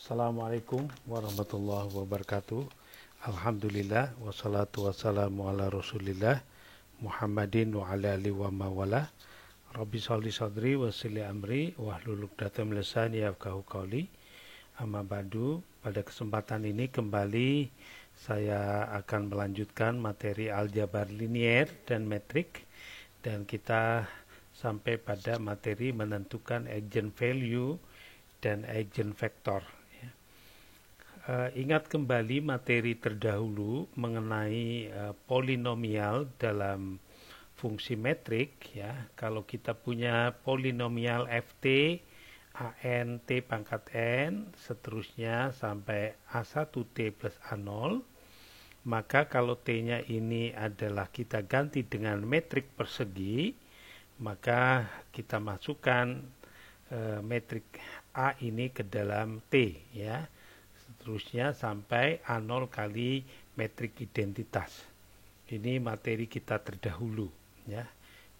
Assalamualaikum warahmatullahi wabarakatuh. Alhamdulillah wassalatu wassalamu ala Rasulillah Muhammadin wa ala alihi wa mawala. Rabbi sholli sadri wa yassir amri wahlul 'uqdatam min lisani yafqahu qawli. Amma ba'du, pada kesempatan ini kembali saya akan melanjutkan materi aljabar linier dan metrik, dan kita sampai pada materi menentukan eigenvalue dan eigenvektor. Ingat kembali materi terdahulu mengenai polinomial dalam fungsi metrik, ya. Kalau kita punya polinomial ft an t pangkat n seterusnya sampai a1t plus a0, maka kalau t-nya ini adalah kita ganti dengan metrik persegi, maka kita masukkan metrik a ini ke dalam t, ya. Seterusnya sampai A0 kali metrik identitas. Ini materi kita terdahulu, ya.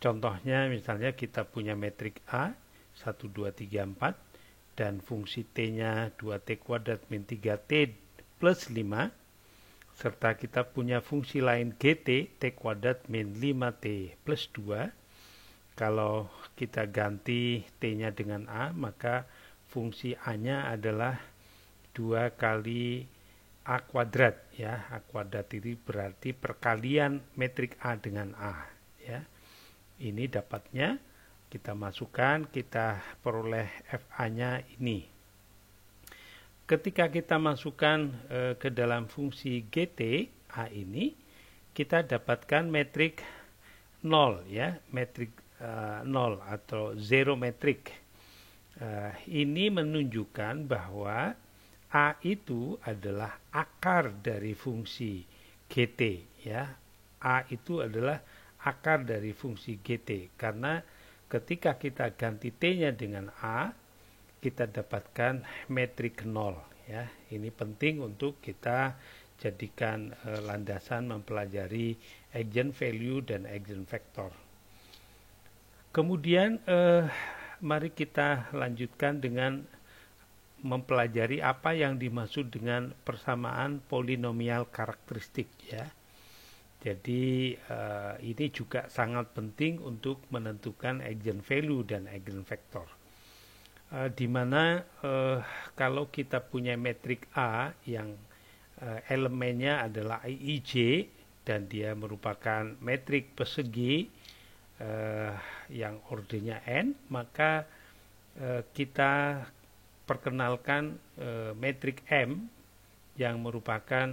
Contohnya misalnya kita punya metrik A 1, 2, 3, 4 dan fungsi T-nya 2T kuadrat min 3T plus 5, serta kita punya fungsi lain GT T kuadrat min 5T plus 2. Kalau kita ganti T-nya dengan A, maka fungsi A-nya adalah 2 kali A kuadrat, ya. A kuadrat ini berarti perkalian metrik A dengan A, ya. Ini dapatnya, kita masukkan, kita peroleh FA-nya ini. Ketika kita masukkan ke dalam fungsi GT A ini, kita dapatkan metrik 0, ya, metrik 0 atau zero metrik. Ini menunjukkan bahwa A itu adalah akar dari fungsi GT, ya. A itu adalah akar dari fungsi GT, karena ketika kita ganti T-nya dengan A, kita dapatkan metrik 0, ya. Ini penting untuk kita jadikan landasan mempelajari eigenvalue dan eigenvektor. Kemudian mari kita lanjutkan dengan mempelajari apa yang dimaksud dengan persamaan polinomial karakteristik, ya. Jadi ini juga sangat penting untuk menentukan eigenvalue dan eigenvektor. Di mana kalau kita punya metrik A yang elemennya adalah IJ dan dia merupakan metrik persegi yang ordernya n, maka kita perkenalkan metrik M yang merupakan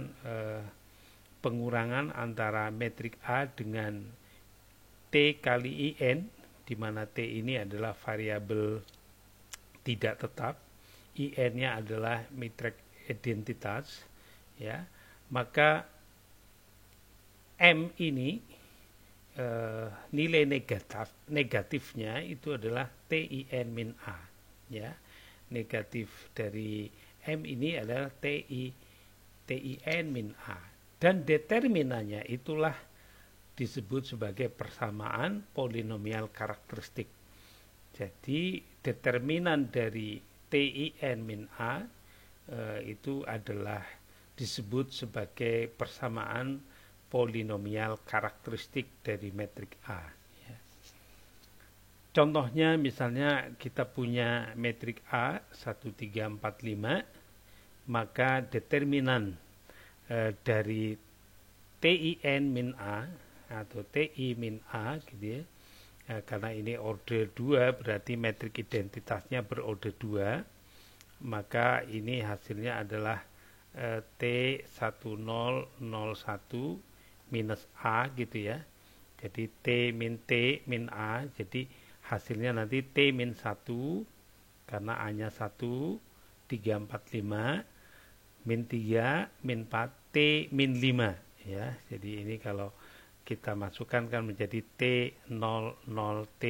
pengurangan antara metrik A dengan T kali IN, di mana T ini adalah variabel tidak tetap, IN-nya adalah metrik identitas, ya. Maka M ini nilai negatifnya itu adalah TIN min A, ya. Negatif dari M ini adalah TIN min A, dan determinannya itulah disebut sebagai persamaan polinomial karakteristik. Jadi determinan dari TIN min A itu adalah disebut sebagai persamaan polinomial karakteristik dari metrik A. Contohnya misalnya kita punya metrik A 1, 3, 4, 5, maka determinan dari TIN min A atau TI min A, gitu ya. Karena ini order 2 berarti metrik identitasnya berorder 2, maka ini hasilnya adalah T1001 minus A, gitu ya. Jadi T min A, jadi hasilnya nanti T min 1, karena A-nya 1, 3, 4, 5, min 3, min 4, T min 5, ya. Jadi ini kalau kita masukkan kan menjadi T00T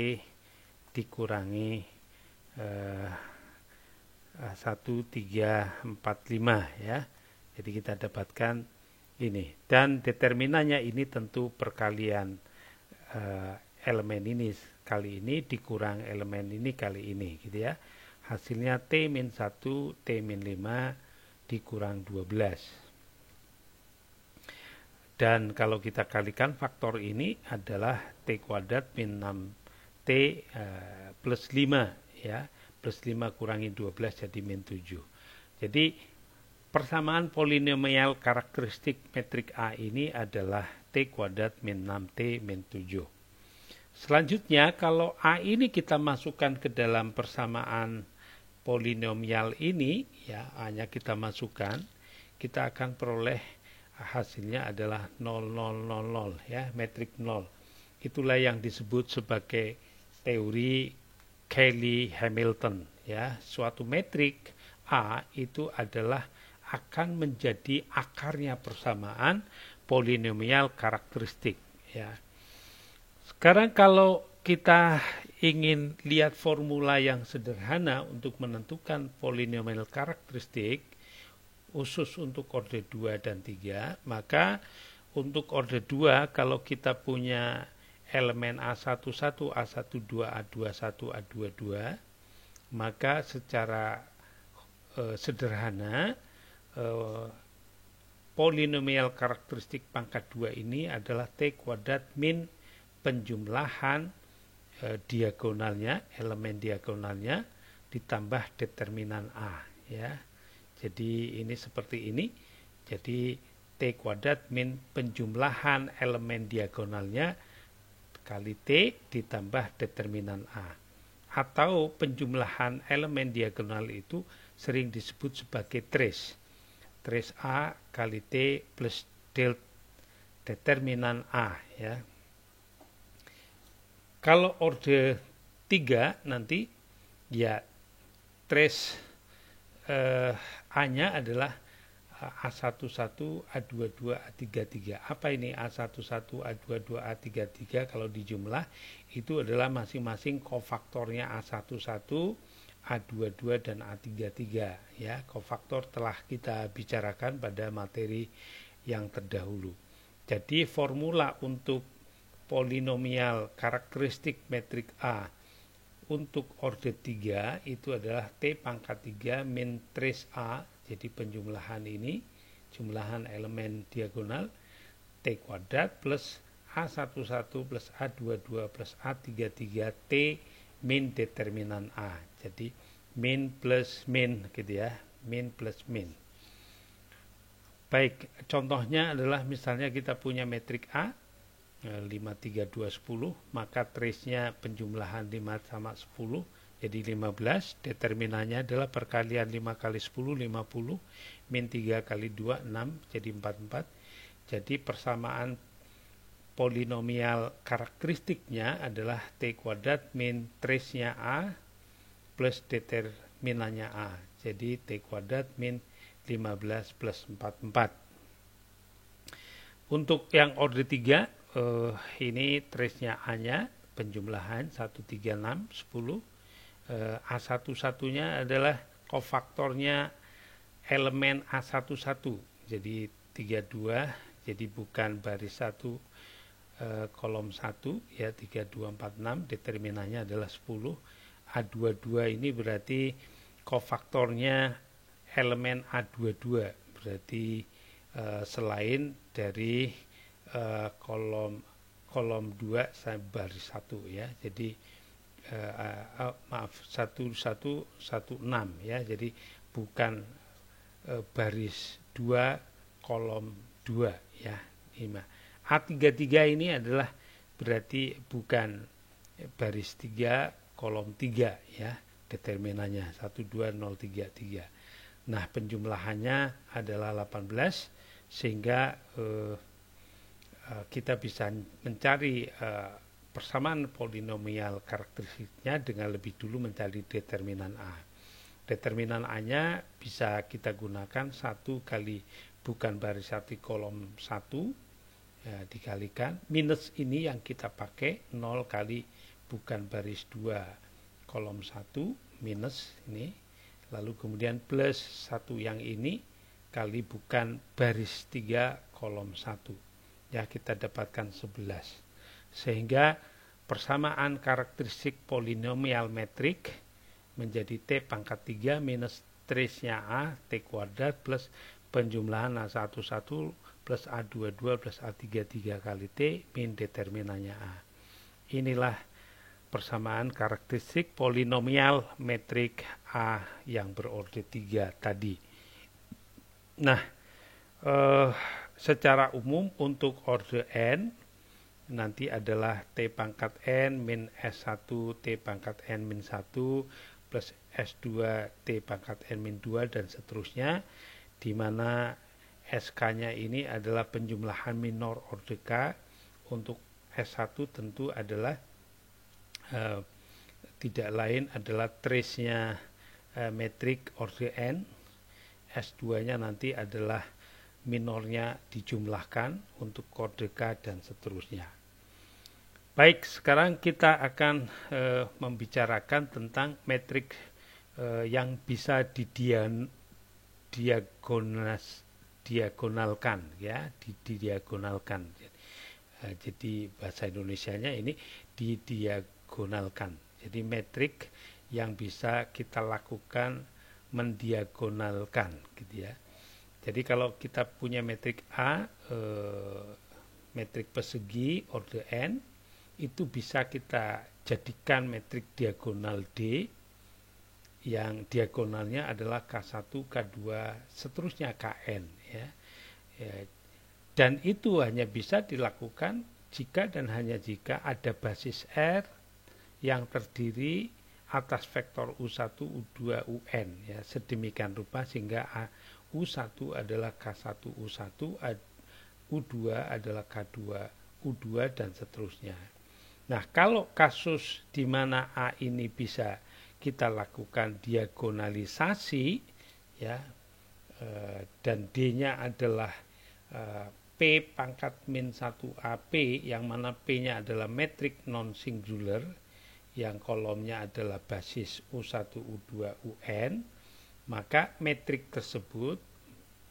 dikurangi 1, 3, 4, 5, ya. Jadi kita dapatkan ini, dan determinannya ini tentu perkalian elemen ini kali ini dikurang elemen ini kali ini, gitu ya. Hasilnya T-1, T-5 dikurang 12. Dan kalau kita kalikan faktor ini adalah T kuadrat min 6T plus 5 ya. Plus 5 kurangi 12 jadi min 7. Jadi persamaan polinomial karakteristik metrik A ini adalah T kuadrat min 6T min 7. Selanjutnya kalau A ini kita masukkan ke dalam persamaan polinomial ini, ya A-nya kita masukkan, kita akan peroleh hasilnya adalah 0, 0, 0, 0, ya, metrik 0. Itulah yang disebut sebagai teori Cayley-Hamilton, ya. Suatu metrik A itu adalah akan menjadi akarnya persamaan polinomial karakteristik, ya. Sekarang kalau kita ingin lihat formula yang sederhana untuk menentukan polinomial karakteristik khusus untuk orde 2 dan 3, maka untuk orde 2 kalau kita punya elemen A11, A12, A21, A22, maka secara sederhana polinomial karakteristik pangkat 2 ini adalah T kuadrat min penjumlahan diagonalnya, elemen diagonalnya ditambah determinan A, ya. Jadi ini seperti ini. Jadi T kuadrat min penjumlahan elemen diagonalnya kali T ditambah determinan A. Atau penjumlahan elemen diagonal itu sering disebut sebagai trace. Trace A kali T plus determinan A, ya. Kalau orde 3 nanti ya trace A-nya adalah A11, A22, A33. Apa ini A11, A22, A33? Kalau dijumlah itu adalah masing-masing kofaktornya A11, A22 dan A33, ya. Kofaktor telah kita bicarakan pada materi yang terdahulu. Jadi formula untuk polinomial karakteristik metrik A untuk orde 3 itu adalah T pangkat 3 min trace A, jadi penjumlahan ini, jumlahan elemen diagonal, T kuadrat plus A11 plus A22 plus A33 T min determinan A. Jadi min plus min gitu ya, min plus min. Baik, contohnya adalah misalnya kita punya metrik A 5, 3, 2, 10, maka trace-nya penjumlahan 5 sama 10 jadi 15, determinannya adalah perkalian 5 kali 10, 50, min 3 kali 2, 6, jadi 44. Jadi persamaan polinomial karakteristiknya adalah T kuadrat min trace-nya A plus determinannya A, jadi T kuadrat min 15 plus 44. Untuk yang orde 3 ini trace-nya A-nya penjumlahan 1, 3, 6, 10. A11-nya adalah kofaktornya elemen A11. Jadi 32, jadi bukan baris 1 kolom 1 ya, 3, 2, 4, 6, determinannya adalah 10. A22 ini berarti kofaktornya elemen A22, berarti selain dari kolom 2 sampai baris 1 ya. Jadi maaf 1, 1, 1, 6 ya. Jadi bukan baris 2 kolom 2 ya. A33 ini adalah berarti bukan baris 3 kolom 3 ya. Determinannya 1, 2, 0, 3, 3. Nah, penjumlahannya adalah 18 sehingga kita bisa mencari persamaan polinomial karakteristiknya dengan lebih dulu mencari determinan A. Determinan A-nya bisa kita gunakan 1 kali bukan baris 1 kolom 1 ya, dikalikan minus ini yang kita pakai 0 kali bukan baris 2 kolom 1 minus ini, lalu kemudian plus 1 yang ini kali bukan baris 3 kolom 1. Ya, kita dapatkan 11. Sehingga persamaan karakteristik polinomial metrik menjadi T pangkat 3 minus trace-nya A T kuadrat plus penjumlahan A11 plus A22 plus A33 kali T min determinannya A. Inilah persamaan karakteristik polinomial metrik A yang berorder 3 tadi. Nah, secara umum untuk order n nanti adalah T pangkat n min S1 T pangkat n min 1 plus S2 T pangkat n min 2 dan seterusnya, di mana SK-nya ini adalah penjumlahan minor order K. Untuk S1 tentu adalah tidak lain adalah trace-nya metrik order n. S2-nya nanti adalah minornya dijumlahkan untuk kode K dan seterusnya. Baik, sekarang kita akan membicarakan tentang metrik yang bisa didiagonalkan, ya, didiagonalkan. Jadi bahasa Indonesianya ini didiagonalkan. Jadi metrik yang bisa kita lakukan mendiagonalkan, gitu ya. Jadi kalau kita punya metrik A, metrik persegi order n, itu bisa kita jadikan metrik diagonal D, yang diagonalnya adalah K1, K2, seterusnya Kn, ya. Dan itu hanya bisa dilakukan jika dan hanya jika ada basis R yang terdiri atas vektor U1, U2, UN, ya, sedemikian rupa sehingga U1 adalah K1, U1, U2 adalah K2, U2 dan seterusnya. Nah, kalau kasus di mana A ini bisa kita lakukan diagonalisasi, ya, dan D-nya adalah P pangkat min 1AP, yang mana P-nya adalah metrik non-singular, yang kolomnya adalah basis U1, U2, UN, maka metrik tersebut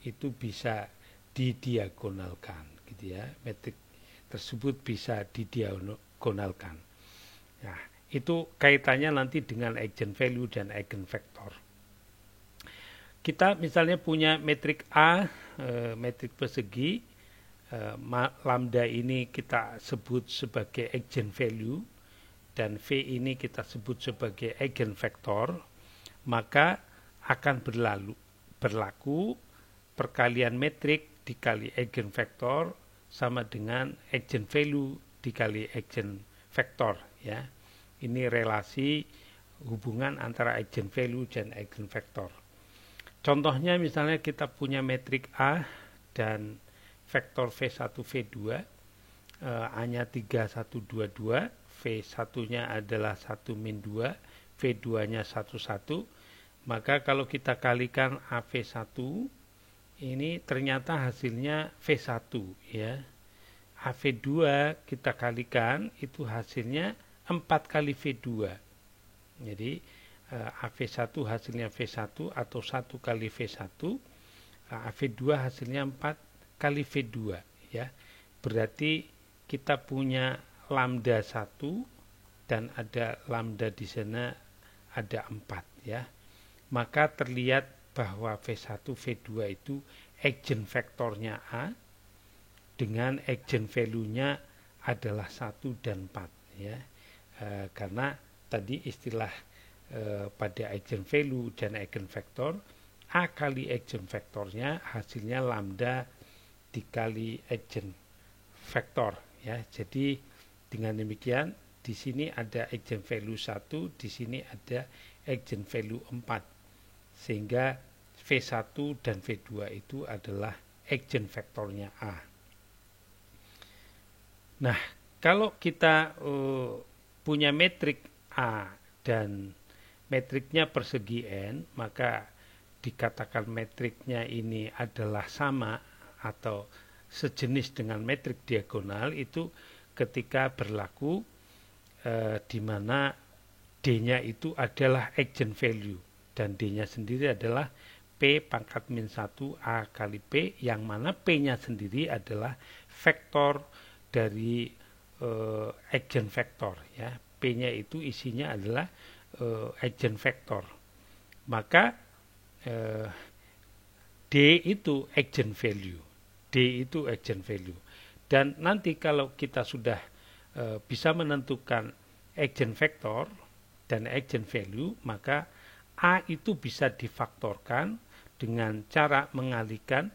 itu bisa didiagonalkan, gitu ya. Metrik tersebut bisa didiagonalkan. Nah, itu kaitannya nanti dengan eigenvalue dan eigenvektor. Kita misalnya punya metrik A, metrik persegi, lambda ini kita sebut sebagai eigenvalue dan V ini kita sebut sebagai eigenvektor, maka akan berlaku perkalian metrik dikali eigenvektor sama dengan eigenvalue dikali eigenvektor, ya. Ini relasi hubungan antara eigenvalue dan eigenvektor. Contohnya misalnya kita punya metrik A dan vektor V1, V2, A-nya 3, 1, 2, 2, V1-nya adalah 1 min 2, V2-nya 1, 1, maka kalau kita kalikan AV1, ini ternyata hasilnya V1, ya. AV2 kita kalikan, itu hasilnya 4 kali V2. Jadi AV1 hasilnya V1 atau 1 kali V1, AV2 hasilnya 4 kali V2, ya. Berarti kita punya lambda 1 dan ada lambda di sana ada 4, ya. Maka terlihat bahwa V1, V2 itu eigenvektornya A dengan eigenvalue-nya adalah 1 dan 4, ya. Karena tadi istilah pada eigenvalue dan eigenvektor, A kali eigenvektornya hasilnya lambda dikali eigenvektor, ya. Jadi dengan demikian di sini ada eigenvalue 1, di sini ada eigenvalue 4, sehingga V1 dan V2 itu adalah eigenvektornya A. Nah, kalau kita punya metrik A dan metriknya persegi N, maka dikatakan metriknya ini adalah sama atau sejenis dengan metrik diagonal itu ketika berlaku di mana D-nya itu adalah eigenvalue dan D-nya sendiri adalah P pangkat min 1 A kali P, yang mana P-nya sendiri adalah vektor dari eigenvektor, ya. P-nya itu isinya adalah eigenvektor. Maka D itu eigenvalue. D itu eigenvalue. Dan nanti kalau kita sudah bisa menentukan eigenvektor dan eigenvalue, maka A itu bisa difaktorkan dengan cara mengalihkan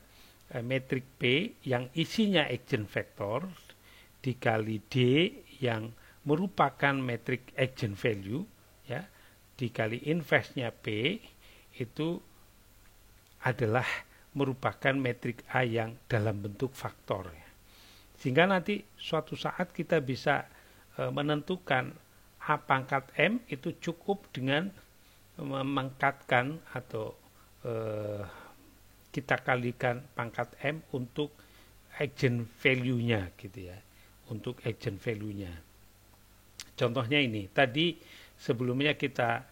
metrik P yang isinya eigenvektor dikali D yang merupakan metrik eigenvalue, ya, dikali inverse-nya P itu adalah merupakan metrik A yang dalam bentuk faktor. Sehingga nanti suatu saat kita bisa menentukan A pangkat M itu cukup dengan memangkatkan atau kita kalikan pangkat M untuk eigenvalue-nya gitu ya. Untuk eigenvalue-nya. Contohnya ini, tadi sebelumnya kita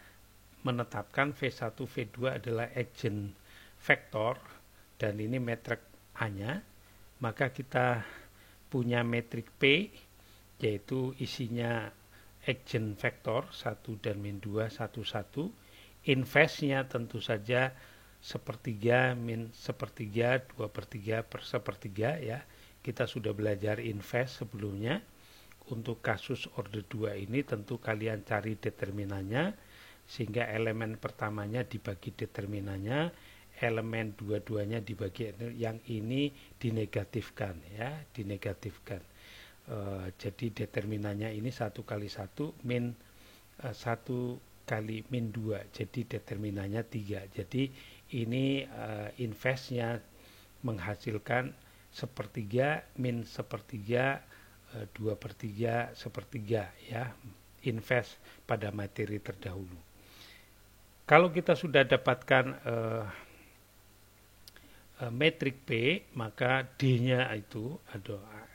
menetapkan V1, V2 adalah eigenvektor dan ini metrik A-nya, maka kita punya metrik P yaitu isinya eigenvektor 1 dan min 2, 1, 1. Inverse-nya tentu saja sepertiga, min sepertiga, 2/3 per sepertiga ya. Kita sudah belajar inverse sebelumnya. Untuk kasus order 2 ini tentu kalian cari determinannya sehingga elemen pertamanya dibagi determinannya, elemen dua-duanya dibagi, yang ini dinegatifkan ya, dinegatifkan. Jadi determinannya ini 1 kali 1 min 1 kali min 2, jadi determinannya 3. Jadi ini inverse-nya menghasilkan sepertiga min sepertiga 2/3 sepertiga ya, inverse pada materi terdahulu. Kalau kita sudah dapatkan metrik P, maka D-nya itu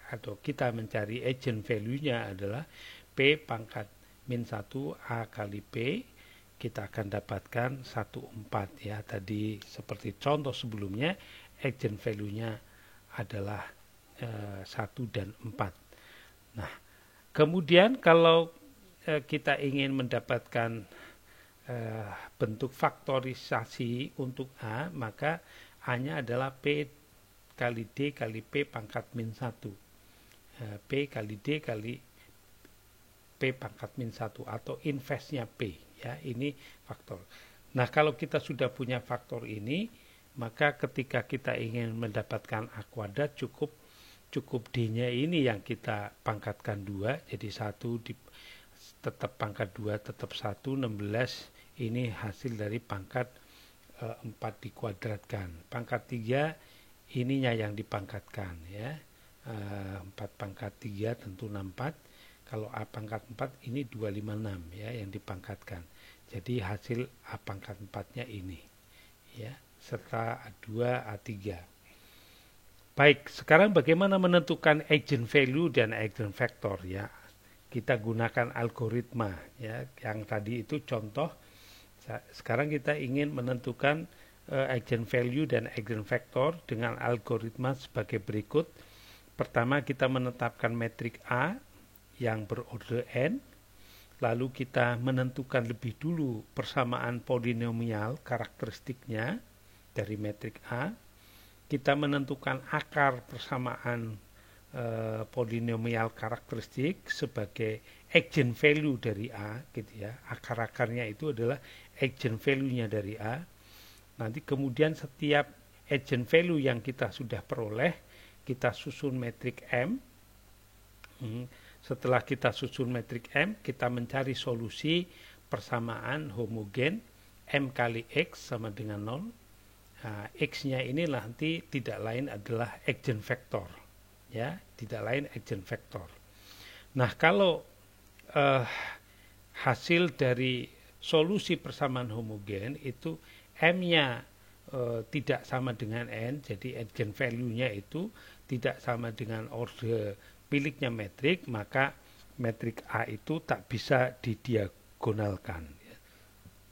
atau kita mencari eigenvalue-nya adalah P pangkat min 1 A kali P, kita akan dapatkan 1/4 ya. Tadi seperti contoh sebelumnya eigenvalue-nya adalah 1 dan 4. Nah, kemudian kalau kita ingin mendapatkan bentuk faktorisasi untuk A, maka A-nya adalah P kali D kali P pangkat min 1. P kali D kali P pangkat min 1 atau inverse-nya P. Ya, ini faktor. Nah, kalau kita sudah punya faktor ini, maka ketika kita ingin mendapatkan A kuadrat cukup D-nya ini yang kita pangkatkan 2, jadi 1 tetap pangkat 2 tetap 1, 16 ini hasil dari pangkat 4 dikuadratkan. Pangkat 3 ininya yang dipangkatkan ya. 4 pangkat 3 tentu 64. Kalau A pangkat 4 ini 256 ya yang dipangkatkan. Jadi hasil A pangkat 4-nya ini ya, serta A2, A3. Baik, sekarang bagaimana menentukan eigenvalue dan eigenvektor ya? Kita gunakan algoritma ya. Yang tadi itu contoh. Sekarang kita ingin menentukan eigenvalue dan eigenvektor dengan algoritma sebagai berikut. Pertama kita menetapkan metrik A yang berorder n. Lalu kita menentukan lebih dulu persamaan polinomial karakteristiknya dari metrik A. Kita menentukan akar persamaan polinomial karakteristik sebagai eigenvalue dari A gitu ya. Akar-akarnya itu adalah eigenvalue-nya dari A. Nanti kemudian setiap eigenvalue yang kita sudah peroleh, kita susun metrik M. Setelah kita susun metrik M, kita mencari solusi persamaan homogen M kali X sama dengan 0. Nah, X-nya ini nanti tidak lain adalah eigenvektor. Ya, tidak lain eigenvektor. Nah, kalau hasil dari solusi persamaan homogen itu M-nya tidak sama dengan N, jadi eigenvalue-nya itu tidak sama dengan order miliknya metrik, maka metrik A itu tak bisa didiagonalkan.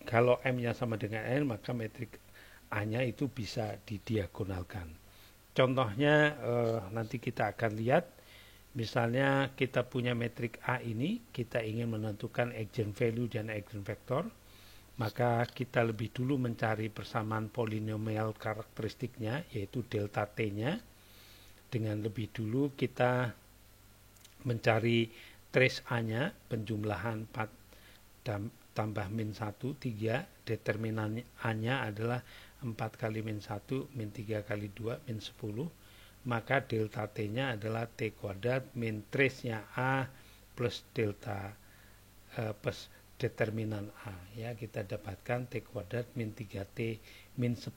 Kalau M-nya sama dengan N, maka metrik A-nya itu bisa didiagonalkan. Contohnya nanti kita akan lihat Misalnya kita punya metrik A ini, kita ingin menentukan eigenvalue dan eigenvektor, maka kita lebih dulu mencari persamaan polinomial karakteristiknya, yaitu delta T-nya. Dengan lebih dulu kita mencari trace A-nya, penjumlahan 4 tambah min 1, 3, determinan A-nya adalah 4 kali min 1, min 3 kali 2, min 10, maka delta T-nya adalah T kuadrat min trace-nya A plus delta plus determinan A. Ya, kita dapatkan T kuadrat min 3T min 10.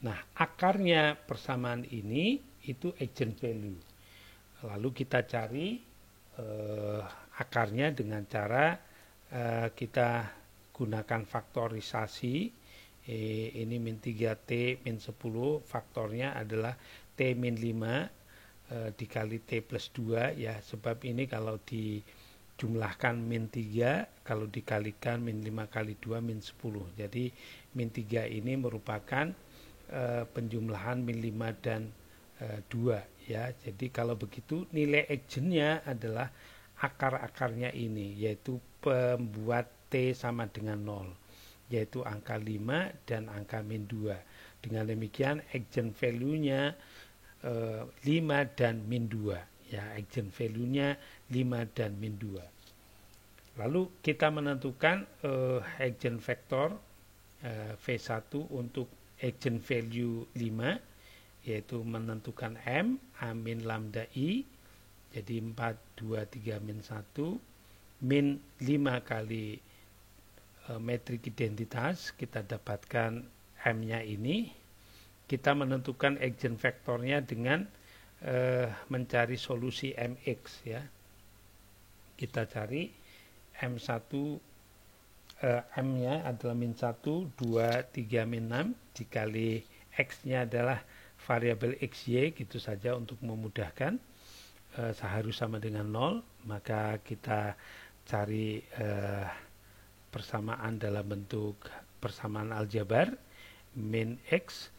Nah, akarnya persamaan ini itu eigenvalue. Lalu kita cari akarnya dengan cara kita gunakan faktorisasi. Ini min 3T min 10, faktornya adalah T min 5 dikali T plus 2 ya, sebab ini kalau dijumlahkan min 3, kalau dikalikan min 5 kali 2 min 10. Jadi min 3 ini merupakan penjumlahan min 5 dan 2 ya. Jadi kalau begitu nilai eigennya adalah akar-akarnya ini, yaitu pembuat T sama dengan 0, yaitu angka 5 dan angka min 2. Dengan demikian eigenvalue-nya 5 dan min 2 ya, eigenvalue-nya 5 dan min 2. Lalu kita menentukan eigenvektor V1 untuk eigenvalue 5, yaitu menentukan M A min lambda I, jadi 4 2 3 min 1 min 5 kali metrik identitas, kita dapatkan M-nya ini. Kita menentukan eigenvektornya dengan mencari solusi Mx ya. Kita cari M1, M-nya adalah min 1, 2, 3, min 6 dikali X-nya adalah variabel XY, gitu saja untuk memudahkan. Harus sama dengan 0, maka kita cari persamaan dalam bentuk persamaan aljabar. Min X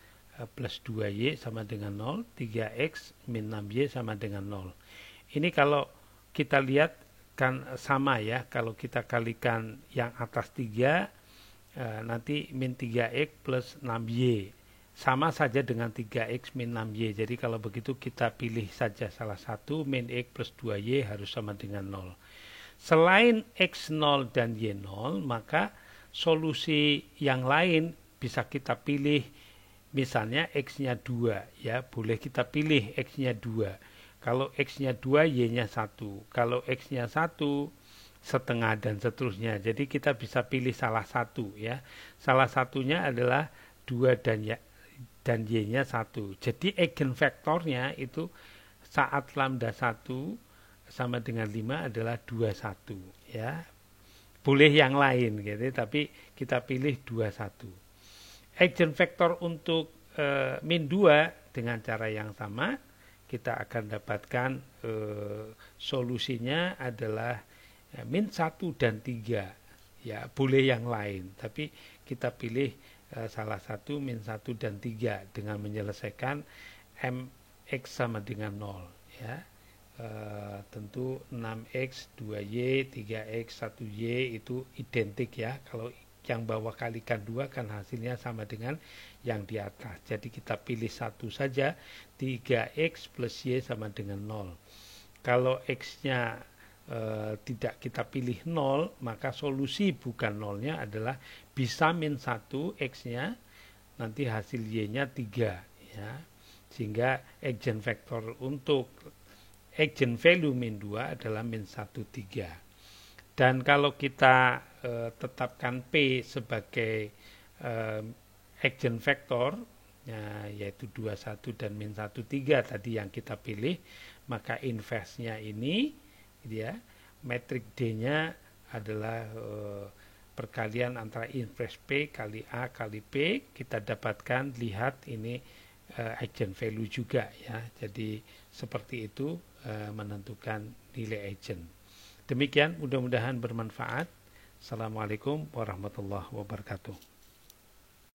plus 2Y sama dengan 0, 3X min 6Y sama dengan 0. Ini kalau kita lihat kan sama ya, kalau kita kalikan yang atas 3 nanti min 3X plus 6Y sama saja dengan 3X min 6Y. Jadi kalau begitu kita pilih saja salah satu, min X plus 2Y harus sama dengan 0. Selain X 0 dan Y 0, maka solusi yang lain bisa kita pilih. Misalnya X-nya 2 ya, boleh kita pilih X-nya 2. Kalau X-nya 2, Y-nya 1. Kalau X-nya 1, setengah dan seterusnya. Jadi kita bisa pilih salah satu ya. Salah satunya adalah 2 dan Y-nya 1. Jadi eigenvektornya itu saat lambda 1 sama dengan 5 adalah 21 ya. Boleh yang lain gitu, tapi kita pilih 21. Eigenvektor untuk min 2 dengan cara yang sama, kita akan dapatkan solusinya adalah min 1 dan 3 ya. Boleh yang lain, tapi kita pilih salah satu, min 1 dan 3 dengan menyelesaikan Mx sama dengan 0 ya. Tentu 6X 2Y 3X 1Y itu identik ya. Kalau yang bawah kalikan 2 kan hasilnya sama dengan yang di atas. Jadi kita pilih satu saja, 3X plus Y sama dengan 0. Kalau X-nya tidak kita pilih 0, maka solusi bukan 0-nya adalah bisa min 1 X-nya, nanti hasil Y-nya 3 ya. Sehingga eigenvektor untuk eigenvalue min 2 adalah min 1, 3. Dan kalau kita tetapkan P sebagai eigenvektor ya, yaitu 21 dan min 1, 3 tadi yang kita pilih, maka inverse-nya ini ya, metrik D-nya adalah perkalian antara inverse P kali A kali P. Kita dapatkan, lihat ini eigenvalue juga ya. Jadi seperti itu menentukan nilai eigen. Demikian, mudah-mudahan bermanfaat. Assalamualaikum warahmatullahi wabarakatuh.